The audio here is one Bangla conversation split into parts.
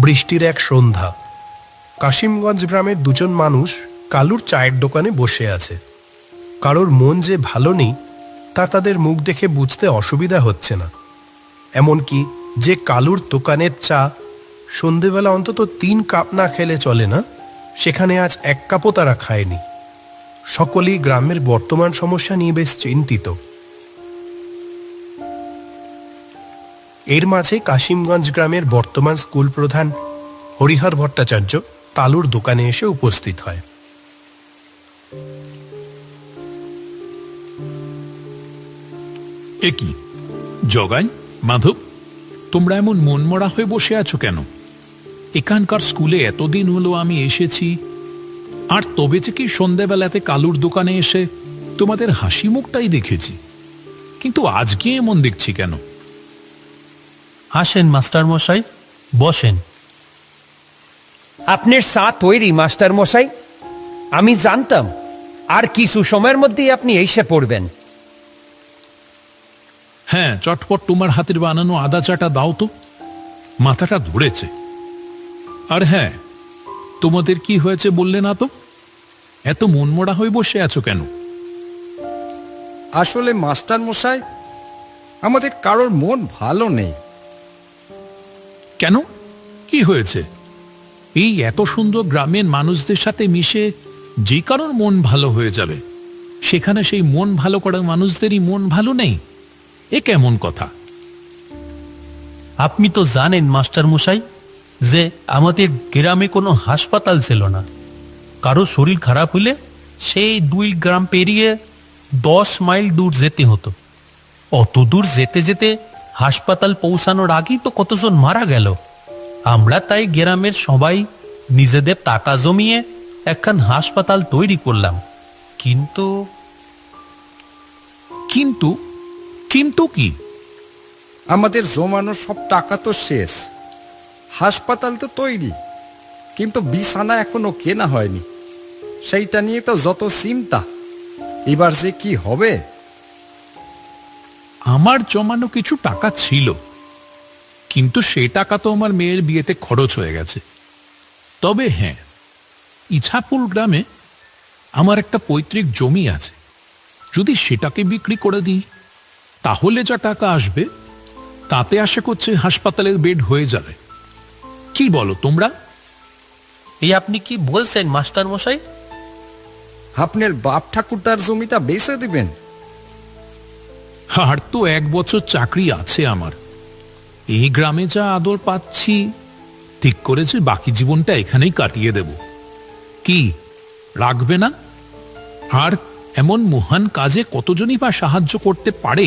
বৃষ্টির এক সন্ধ্যা। কাশিমগঞ্জ গ্রামের দুজন মানুষ কালুর চায়ের দোকানে বসে আছে। কারোর মন যে ভালো নেই তা তাদের মুখ দেখে বুঝতে অসুবিধা হচ্ছে না। এমনকি যে কালুর দোকানের চা সন্ধেবেলা অন্তত 3 কাপ না খেলে চলে না, সেখানে আজ 1 কাপও তারা খায়নি। সকলেই গ্রামের বর্তমান সমস্যা নিয়ে বেশ চিন্তিত। এর মাঝে কাশিমগঞ্জ গ্রামের বর্তমান স্কুল প্রধান হরিহর ভট্টাচার্য কালুর দোকানে এসে উপস্থিত হয়। এ কি জগাই, মাধব, তোমরা এমন মনমরা হয়ে বসে আছো কেন? এখানকার স্কুলে এতদিন হলো আমি এসেছি, আর তবে থেকে সন্ধ্যাবেলাতে কালুর দোকানে এসে তোমাদের হাসি মুখটাই দেখেছি, কিন্তু আজকে এমন দেখছি কেন? আসেন মাস্টার মশাই, বসেন। আপনার চা তৈরি মাস্টার মশাই। আমি জানতাম আর কিছু সময়ের মধ্যেই আপনি এসে পড়বেন। হ্যাঁ, চটপট তোমার হাতের বানানো আদা চাটা দাও তো, মাথাটা ধরেছে। আর হ্যাঁ, তোমাদের কি হয়েছে বললে না তো? এত মনমরা হয়ে বসে আছো কেন? আসলে মাস্টার মশাই, আমাদের কারোর মন ভালো নেই। কেন, কি হয়েছে? এই এত সুন্দর গ্রামের মানুষদের সাথে মিশে যে কারোর মন ভালো হয়ে যাবে, সেখানে সেই মন ভালো করা মানুষদেরই মন ভালো নেই, এ কেমন কথা? আপনি তো জানেন মাস্টার মশাই যে আমাদের গ্রামে কোনো হাসপাতাল ছিল না। কারো শরীর খারাপ হলে সেই 2 গ্রাম পেরিয়ে 10 মাইল দূর যেতে হতো। অত দূর যেতে যেতে হাসপাতাল পৌঁছানোর আগেই তো কতজন মারা গেল। আমরা তাই গ্রামের সবাই নিজেদের টাকা জমিয়ে একখান হাসপাতাল তৈরি করলাম। কিন্তু কিন্তু কিন্তু কি? আমাদের জমানো সব টাকা তো শেষ, হাসপাতাল তো তৈরি, কিন্তু বিছানা এখনো কেনা হয়নি। সেইটা নিয়ে তো যত চিন্তা, এবার যে কি হবে। আমার জমানো কিছু টাকা ছিল, কিন্তু সে টাকা তো আমার মেয়ের বিয়েতে খরচ হয়ে গেছে। তবে হ্যাঁ, ইছাপুর গ্রামে আমার একটা পৈতৃক জমি আছে। যদি সেটাকে বিক্রি করে দিই, তাহলে যা টাকা আসবে তাতে আশা করছে হাসপাতালের বেড হয়ে যাবে। কি বলো তোমরা? এই আপনি কি বলছেন মাস্টার মশাই? আপনার বাপ ঠাকুরদার জমিটা বেচে দিবেন? আর তো 1 বছর চাকরি আছে আমার। এই গ্রামে যা আদর পাচ্ছি, ঠিক করেছে বাকি জীবনটা এখানেই কাটিয়ে দেব। কি রাখবে না? আর এমন মহান কাজে কতজনই বা সাহায্য করতে পারে?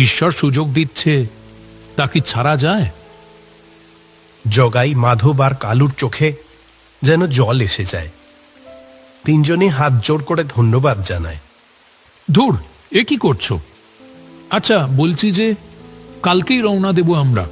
ঈশ্বর সুযোগ দিচ্ছে, তা কি ছাড়া যায়? জগাই, মাধব আর কালুর চোখে যেন জল এসে যায়। তিনজনই হাত জোড় করে ধন্যবাদ জানায়। ধুর, এ কি করছো? আচ্ছা, বলছি যে কালকেই রওনা দেব আমরা।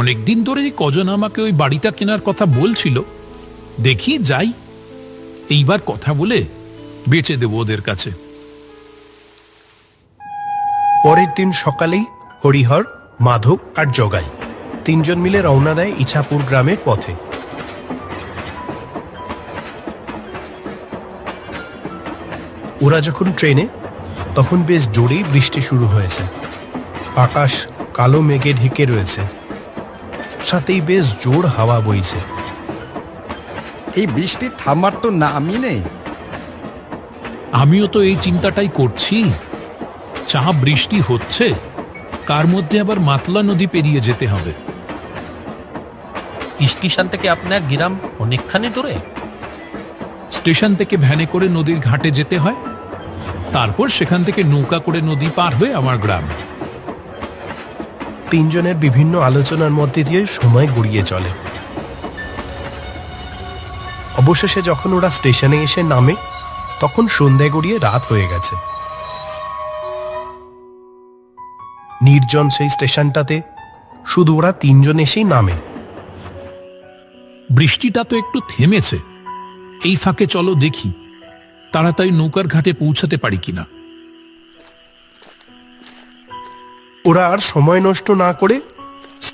অনেকদিন ধরে কজন আমাকে ওই বাড়িটা কেনার কথা বলছিল, দেখি যাই, এইবার কথা বলে বেচে দেব ওদের কাছে। পরের দিন সকালেই হরিহর, মাধব আর জগাই তিনজন মিলে রওনা দেয় ইছাপুর গ্রামের পথে। ওরা যখন ট্রেনে, তখন বেশ জোরেই বৃষ্টি শুরু হয়েছে। আকাশ কালো মেঘে ঢেকে রয়েছে, সাথেই বেশ জোর হাওয়া বইছে। এই বৃষ্টি থামার তো নামই নেই। আমিও তো এই চিন্তাটাই করছি। চা বৃষ্টি হচ্ছে, কার মধ্যে আবার মাতলা নদী পেরিয়ে যেতে হবে। স্টেশন থেকে আপনার গ্রাম অনেকখানি দূরে? স্টেশন থেকে ভ্যানে করে নদীর ঘাটে যেতে হয়, তারপর সেখান থেকে নৌকা করে নদী পার হয়ে আমার গ্রাম। তিনজনের বিভিন্ন আলোচনার মধ্যে দিয়ে সময় গড়িয়ে চলে। অবশেষে যখন ওরা স্টেশনে এসে নামে, তখন সন্ধ্যা গড়িয়ে রাত হয়ে গেছে। নির্জন সেই স্টেশনটাতে শুধু ওরা তিনজন এসেই নামে। বৃষ্টিটা তো একটু থেমেছে, এই ফাঁকে চলো দেখি তাড়াতাড়ি নৌকার ঘাটে পৌঁছাতে পারি কিনা। ওরা আর সময় নষ্ট না করে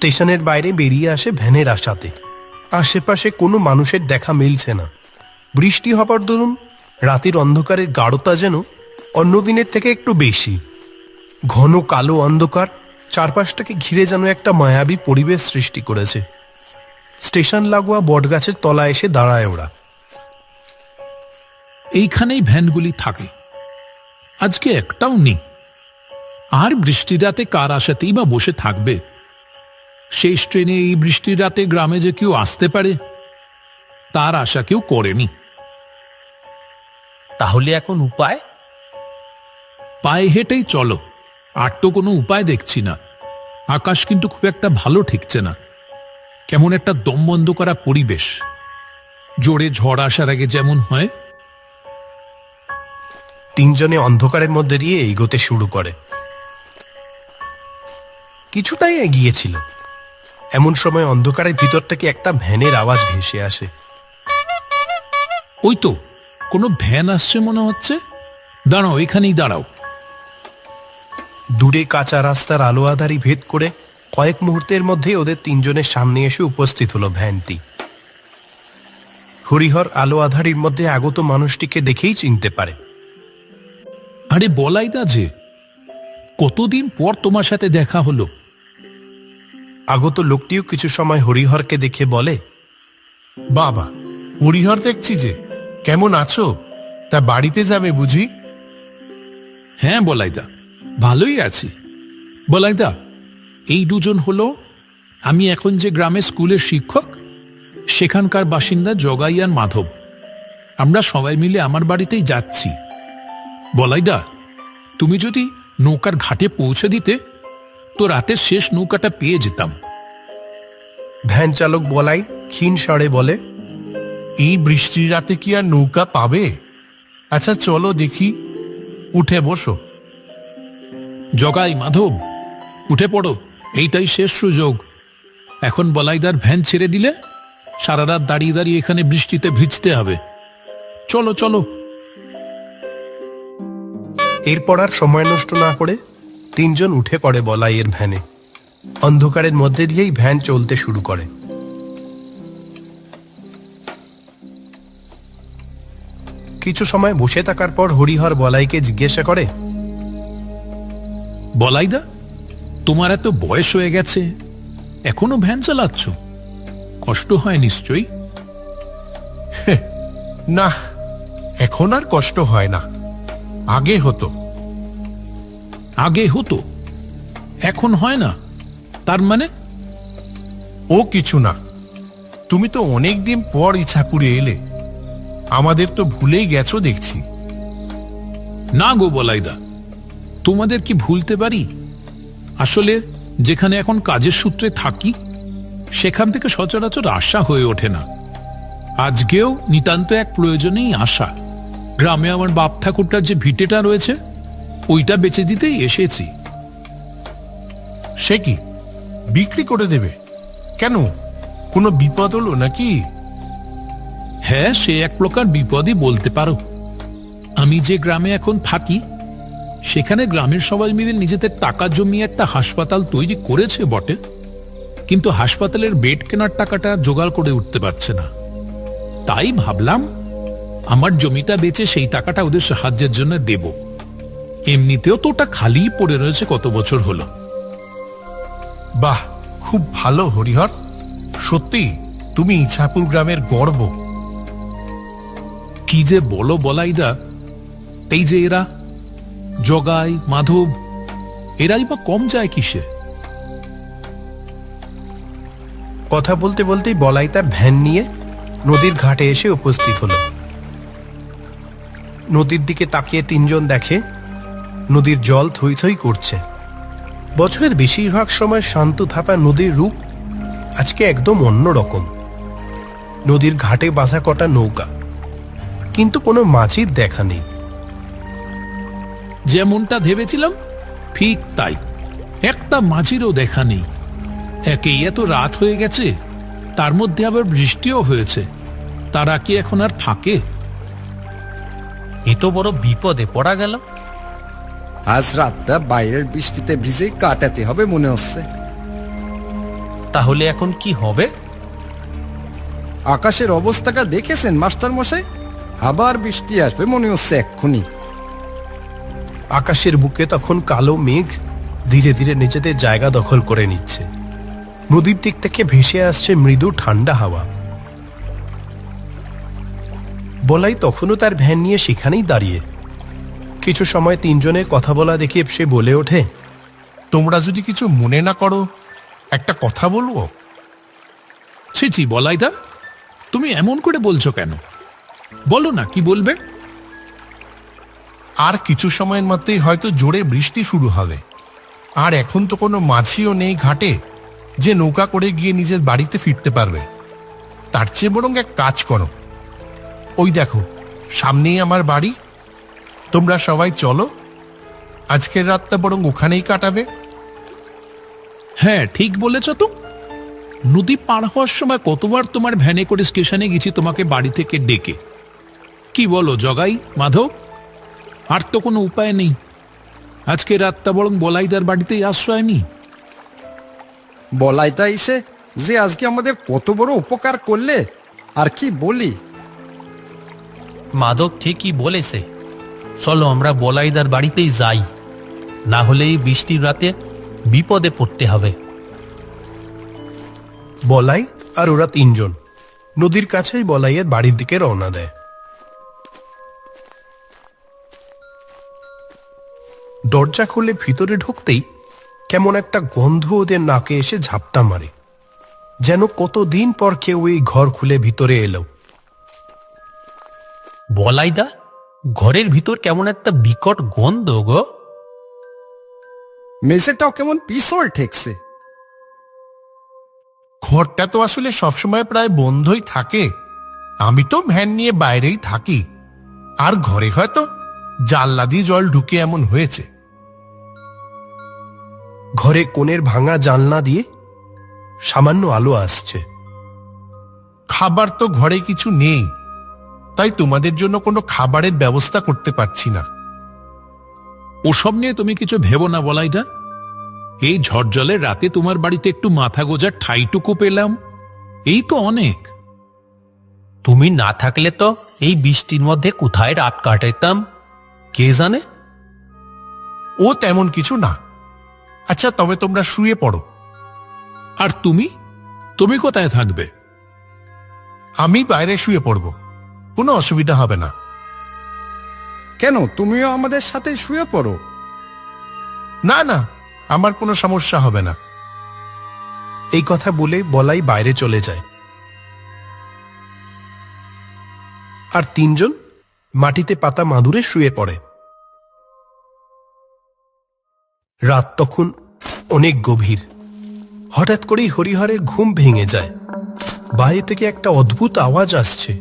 স্টেশনের বাইরে বেরিয়ে আসে ভ্যানের আশাতে। আশেপাশে কোনো মানুষের দেখা মিলছে না। বৃষ্টি হবার দরুন রাতের অন্ধকারের গাঢ়তা যেন অন্য দিনের থেকে একটু বেশি। ঘন কালো অন্ধকার চারপাশটাকে ঘিরে যেন একটা মায়াবী পরিবেশ সৃষ্টি করেছে। স্টেশন লাগোয়া বটগাছের তলায় এসে দাঁড়ায় ওরা। এইখানেই ভ্যানগুলি থাকে, আজকে একটাও নেই। আর বৃষ্টির রাতে কার আশাতেই বা বসে থাকবে? শেষ ট্রেনে এই বৃষ্টির রাতে গ্রামে যে কেউ আসতে পারে তার আশা কেউ করেনি। তাহলে এখন উপায়? পায়ে হেঁটেই চলো, আর তো কোনো উপায় দেখছি না। আকাশ কিন্তু খুব একটা ভালো ঠেকছে না, কেমন একটা দম বন্ধ করা পরিবেশ। জোরে ঝড় আসার আগে যেমন হয়। তিনজনে অন্ধকারের মধ্যে দিয়ে এগোতে শুরু করে। কিছুটাই এগিয়েছিল, এমন সময় অন্ধকারের ভিতর থেকে একটা ভ্যানের আওয়াজ ভেসে আসে। ওই তো কোনো ভ্যান আসছে মনে হচ্ছে। দাঁড়াও, এখানেই দাঁড়াও। দূরে কাঁচা রাস্তার আলো আধারি ভেদ করে কয়েক মুহূর্তের মধ্যেই ওদের তিনজনের সামনে এসে উপস্থিত হলো ভ্যানটি। হরিহর আলো আধারির মধ্যে আগত মানুষটিকে দেখেই চিনতে পারে। আরে বলাইদা যে, কতদিন পর তোমার সাথে দেখা হলো। আগত লোকটিও কিছু সময় হরিহরকে দেখে বলে, বাবা, হরিহর দেখছি যে, কেমন আছো? তা বাড়িতে যাবে বুঝি? হ্যাঁ বলাইদা, ভালোই আছি। বলাইদা, এই দুজন হলো আমি এখন যে গ্রামের স্কুলের শিক্ষক, সেখানকার বাসিন্দা জগাই আর মাধব। আমরা সবাই মিলে আমার বাড়িতেই যাচ্ছি। বলাইদা, তুমি যদি নৌকার ঘাটে পৌঁছে দিতে তো রাতের শেষ নৌকাটা পেয়ে যেতাম। ভ্যান চালক বলাই ক্ষীণ স্বরে বলে, এই বৃষ্টির রাতে কি আর নৌকা পাবে? আচ্ছা চলো দেখি, উঠে বসো। জগাই, মাধব, উঠে পড়ো, এইটাই শেষ সুযোগ। এখন বলাইদার ভ্যান ছেড়ে দিলে সারা রাত দাঁড়িয়ে দাঁড়িয়ে এখানে বৃষ্টিতে ভিজতে হবে। চলো চলো। এরপর আর সময় নষ্ট না করে তিনজন উঠে পড়ে বলাইয়ের ভ্যানে। অন্ধকারের মধ্যে দিয়েই ভ্যান চলতে শুরু করে। কিছু সময় বসে থাকার পর হরিহর বলাইকে জিজ্ঞাসা করে, বলাইদা, তোমার এত বয়স হয়ে গেছে, এখনো ভ্যান চালাচ্ছ? কষ্ট হয় নিশ্চয়ই? না, এখন আর কষ্ট হয় না, আগে হতো। আগে হতো, এখন হয় না? তার মানে? ও কিছু না, তুমি তো অনেক দিন পর ইছাপুরে এলে, আমাদের তো ভুলেই গেছো দেখছি। না গো বলাইদা, তোমাদের কি ভুলতে পারি? আসলে যেখানে এখন কাজের সূত্রে থাকি সেখান থেকে সচরাচর আসা হয়ে ওঠে না। আজকেও নিতান্ত এক প্রয়োজনেই আসা। গ্রামে আমার বাপ ঠাকুরটার যে ভিটেটা রয়েছে ওইটা বেচে দিতেই এসেছি। সে কি, বিক্রি করে দেবে? কেন, কোনো বিপদ হলো নাকি? হ্যাঁ, সে এক প্রকার বিপদই বলতে পারো। আমি যে গ্রামে এখন থাকি সেখানে গ্রামের সবাই মিলে নিজেদের টাকা জমিয়ে একটা হাসপাতাল তৈরি করেছে বটে, কিন্তু হাসপাতালের বেড কেনার টাকাটা জোগাড় করে উঠতে পারছে না। তাই ভাবলাম আমার জমিটা বেচে সেই টাকাটা ওদের সাহায্যের জন্য দেব। এমনিতেও তো ওটা খালিই পড়ে রয়েছে কত বছর হলো। বাহ, খুব ভালো হরিহর, সত্যি তুমি ইছাপুর গ্রামের গর্ব। কি যে বলো বলাইদা, এই যে এরা জগাই, মাধব, এরাই বা কম যায় কিসে? কথা বলতে বলতেই বলাই তার ভ্যান নিয়ে নদীর ঘাটে এসে উপস্থিত হলো। নদীর দিকে তাকিয়ে তিনজন দেখে নদীর জল থই থই করছে। বছরের বেশিরভাগ সময় শান্ত থাকা নদীর রূপ আজকে একদম অন্যরকম। নদীর ঘাটে বাঁধা কটা নৌকা, কিন্তু কোনো মাঝির দেখা নেই। যেমনটা ভেবেছিলাম ঠিক তাই, একটা মাঝিরও দেখা নেই। একেই এত রাত হয়ে গেছে, তার মধ্যে আবার বৃষ্টিও হয়েছে। তারা কি এখন আর থাকে? এ তো বড় বিপদে পড়া গেল। আজ রাতটা বাইরের বৃষ্টিতে ভিজেই কাটাতে হবে মনে হচ্ছে। তাহলে এখন কি হবে? আকাশের অবস্থাটা দেখেছেন মাস্টার মশাই? আবার বৃষ্টি আসবে মনে হচ্ছে এক্ষুনি। আকাশের বুকে তখন কালো মেঘ ধীরে ধীরে নিজেদের জায়গা দখল করে নিচ্ছে। নদীর দিক থেকে ভেসে আসছে মৃদু ঠান্ডা হাওয়া। বলাই তখনও তার ভ্যান নিয়ে সেখানেই দাঁড়িয়ে। কিছু সময় তিনজনের কথা বলা দেখে সে বলে ওঠে, তোমরা যদি কিছু মনে না করো একটা কথা বলবো। ছি ছি বলাইদা, তুমি এমন করে বলছো কেন? বলো না, কি বলবে? আর কিছু সময়ের মধ্যেই হয়তো জোরে বৃষ্টি শুরু হবে, আর এখন তো কোনো মাঝিও নেই ঘাটে যে নৌকা করে গিয়ে নিজের বাড়িতে ফিরতে পারবে। তার চেয়ে বরং এক কাজ করো, ওই দেখো সামনেই আমার বাড়ি, তোমরা সবাই চলো, আজকের রাতটা বরং ওখানেই কাটাবে। হ্যাঁ, ঠিক বলেছ তো। নদী পার হওয়ার সময় কতবার তোমার ভ্যানে করে স্টেশনে গেছি তোমাকে বাড়ি থেকে ডেকে। কি বলো জগাই, মাধব? আর তো কোনো উপায় নেই, আজকে রাতটা বরং বলাইদার বাড়িতেই আশ্রয় নি। বলাইটা এসে যে আজকে আমাদের কত বড় উপকার করলে, আর কি বলি। মাধব ঠিকই বলেছে, চলো আমরা বলাইদার বাড়িতেই যাই, না হলে এই বৃষ্টির রাতে বিপদে পড়তে হবে। বলাই আর ওরা তিনজন নদীর কাছেই বলাইয়ের বাড়ির দিকে রওনা দেয়। দরজা খুলে ভিতরে ঢুকতেই কেমন একটা গন্ধ ওদের নাকে এসে ঝাপটা মারে, যেন কতদিন পর কেউ এই ঘর খুলে ভিতরে এলো। বলাইদা, ঘরের ভিতর কেমন একটা বিকট গন্ধ গো। মেঝেটাও কেমন পিছল ঠেকছে। ঘরটা তো আসলে সবসময় প্রায় বন্ধই থাকে, আমি তো ভ্যান নিয়ে বাইরেই থাকি, আর ঘরে হয়তো জানলা দিয়ে জল ঢুকে এমন হয়েছে। ঘরে কোণের ভাঙা জানলা দিয়ে সামান্য আলো আসছে। খাবার তো ঘরে কিছু নেই, তাই তোমাদের জন্য কোনো খাবারের ব্যবস্থা করতে পারছি না। ওসব নিয়ে তুমি কিছু ভেবো না বলাইদা, এই ঝড়জলের রাতে তোমার বাড়িতে একটু মাথা গোজার ঠাইটুকু পেলাম, এই তো অনেক। তুমি না থাকলে তো এই বৃষ্টির মধ্যে কোথায় রাত কাটাইতাম কে জানে। ও তেমন কিছু না। আচ্ছা, তবে তোমরা শুয়ে পড়ো। আর তুমি তুমি কোথায় থাকবে? আমি বাইরে শুয়ে পড়ব, কোনো অসুবিধা হবে না। কেন, তুমিও আমাদের সাথে শুয়ে পড়ো। না না, আমার কোনো সমস্যা হবে না। এই কথা বলে বলাই বাইরে চলে যায়, আর তিনজন মাটিতে পাতা মাদুরে শুয়ে পড়ে। রাত তখন অনেক গভীর। হঠাৎ করেই হরিহরের ঘুম ভেঙে যায়। বাইরে থেকে একটা অদ্ভুত আওয়াজ আসছে,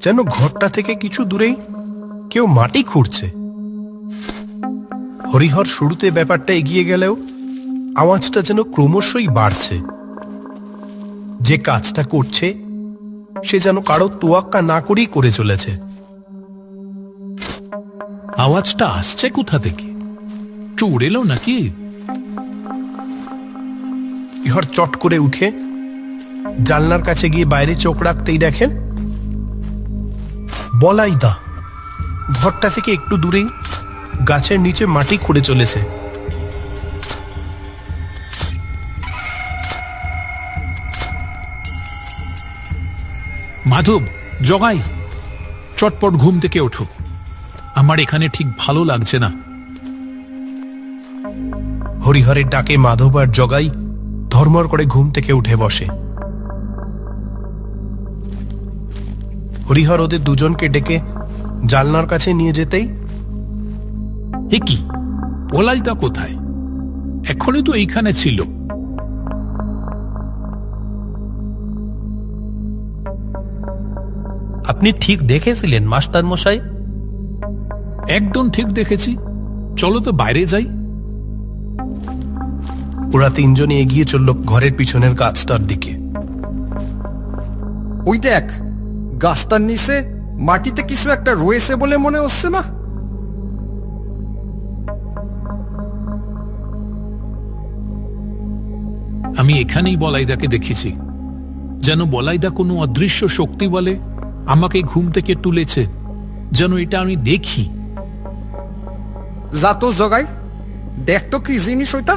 যেন ঘরটা থেকে কিছু দূরেই কেউ মাটি খুঁড়ছে। হরিহর শুরুতে ব্যাপারটা এগিয়ে গেলেও আওয়াজটা যেন ক্রমশই বাড়ছে। যে কাজটা করছে সে যেন কারো তোয়াক্কা না করেই করে চলেছে। আওয়াজটা আসছে কোথা থেকে? চোর এলো নাকি? হরিহর চট করে উঠে জানলার কাছে গিয়ে বাইরে চোখ রাখতেই দেখেন বলাইদা ঘরটা থেকে একটু দূরেই গাছের নিচে মাটি খুঁড়ে চলেছে। মাধব, জগাই, চটপট ঘুম থেকে ওঠো, আমার এখানে ঠিক ভালো লাগছে না। হরিহরের ডাকে মাধব আর জগাই ধর্মর করে ঘুম থেকে উঠে বসে। হরিহর ওদের দুজনকে ডেকে জানলার কাছে নিয়ে যেতেই, এ কি, বলাইদা কোথায়? এখনই তো এইখানে ছিল। আপনি ঠিক দেখেছিলেন মাস্টার মশাই? একদম ঠিক দেখেছি, চলো তো বাইরে যাই। ওরা তিনজনে এগিয়ে চলল ঘরের পিছনের গাছটার দিকে। ওই দেখ, গাছটার নিচে মাটিতে কিছু একটা রয়েছে বলে মনে হচ্ছে না? আমি এখানেই বলাইদাকে দেখেছি, যেন বলাইদা কোনো অদৃশ্য শক্তি বলে আমাকে ঘুম থেকে তুলেছে, যেন এটা আমি দেখি। যা তো জগাই, দেখ তো কি জিনিস ওইটা।